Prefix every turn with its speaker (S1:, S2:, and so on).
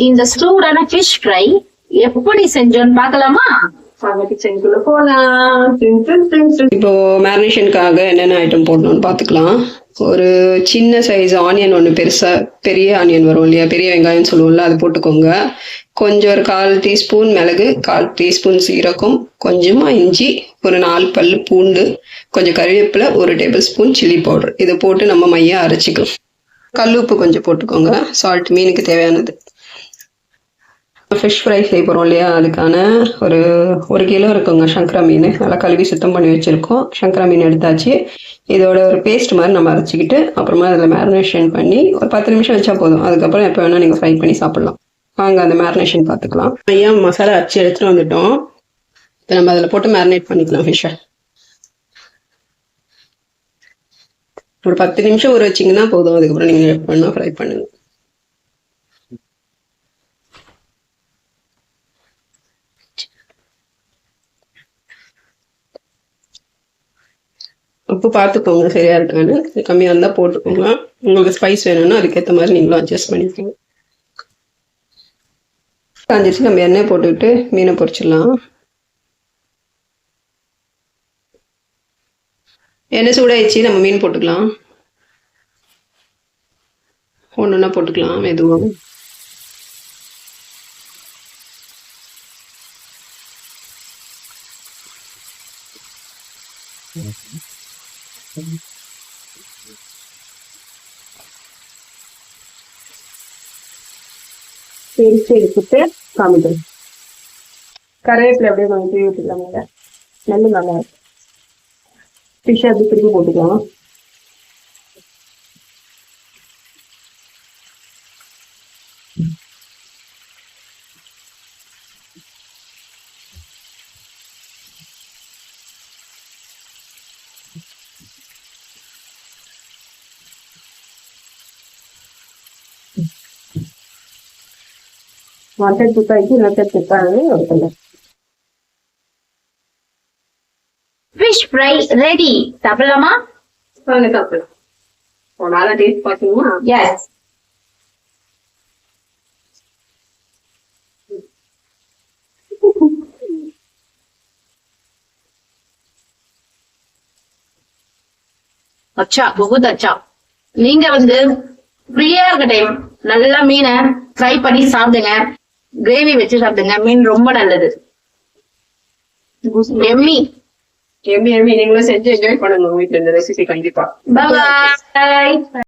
S1: இந்த சூடான fish fry எப்படி செஞ்சோன்னு பார்க்கலாமா?
S2: கிச்சனுக்குள்ள போலாம். இப்போ மேரினேஷனுக்காக என்னென்ன ஐட்டம் போடணும்னு பார்த்துக்கலாம். ஒரு சின்ன சைஸ் ஆனியன் ஒன்று, பெரிய ஆனியன் வரும் இல்லையா, பெரிய வெங்காயம் சொல்லுவோம்ல, அது போட்டுக்கோங்க. கொஞ்சம் ஒரு 1/4 டீஸ்பூன் மிளகு, 1/4 டீஸ்பூன் சீரகம், கொஞ்சமா இஞ்சி, ஒரு 4 பல்லு பூண்டு, கொஞ்சம் கறிவேப்பிலை, 1 டேபிள் ஸ்பூன் சில்லி பவுடர். இதை போட்டு நம்ம மையா அரைச்சிக்கலாம். கல் உப்பு கொஞ்சம் போட்டுக்கோங்க, சால்ட் மீனுக்கு தேவையானது. ஃபிஷ் ஃப்ரை செய்ய போகிறோம் இல்லையா, அதுக்கான ஒரு கிலோ இருக்குங்க சங்கரா மீன். நல்லா கழுவி சுத்தம் பண்ணி வச்சுருக்கோம். சங்கரா மீன் எடுத்தாச்சு. இதோட ஒரு பேஸ்ட் மாதிரி நம்ம அரைச்சிக்கிட்டு அப்புறமா அதில் மேரினேஷன் பண்ணி ஒரு 10 நிமிஷம் வச்சா போதும். அதுக்கப்புறம் எப்போ வேணால் நீங்கள் ஃப்ரை பண்ணி சாப்பிட்லாம். வாங்க அந்த மேரினேஷன் பார்த்துக்கலாம். ஐயா மசாலா அரைச்சி எடுத்துகிட்டு வந்துட்டோம். இப்போ நம்ம அதில் போட்டு மேரினேட் பண்ணிக்கலாம் ஃபிஷ்ஷை. ஒரு 10 நிமிஷம் ஊற வச்சிங்கன்னா போதும். அதுக்கப்புறம் நீங்கள் எப்போ வேணால் ஃப்ரை பண்ணுங்கள். உப்பு பார்த்துக்கோங்க சரியா இருக்கான்னு. கம்மியாக இருந்தால் போட்டுக்கோங்க. உங்களுக்கு ஸ்பைஸ் வேணும்னா அதுக்கேற்ற மாதிரி நீங்களும் அட்ஜஸ்ட் பண்ணிக்கோங்க. காஞ்சிச்சு, நம்ம எண்ணெய் போட்டுக்கிட்டு மீனை பொரிச்சிடலாம். எண்ணெய் சூடாயிடுச்சு, நம்ம மீன் போட்டுக்கலாம். ஒன்றுன்னா போட்டுக்கலாம் மெதுவாக. பிரிச்சு எடுத்துட்டு காமிக்கிறேன். கருவேப்பிலை அப்படியே கொஞ்சம் தூவி விட்டுக்கலாங்க. நல்ல நல்லா ஃபிஷ் அப்படி திரும்பி போட்டுக்கலாம். wanted tukaiki இன்னொரு துக்காது ஒரு
S1: ஃபிஷ் ஃப்ரை ரெடி. சாப்பிடலாமா?
S2: வாங்க சாப்பிடலாம். ஒரு நாளா டேஸ்ட் பார்த்தீங்கன்னா
S1: எஸ். அச்சா बहुत अच्छा. நீங்க ஃப்ரீயா இருக்க டைம் நல்லா மீனை ஃப்ரை பண்ணி சாப்பிடுங்க. கிரேவி வச்சு சாப்பிடுங்க. மீன் ரொம்ப நல்லது. Yummy
S2: yummy yummy. நீங்களும் செஞ்சு என்ஜாய் பண்ணுங்க வீட்டுல இந்த ரெசிபி கண்டிப்பா.
S1: பாய்.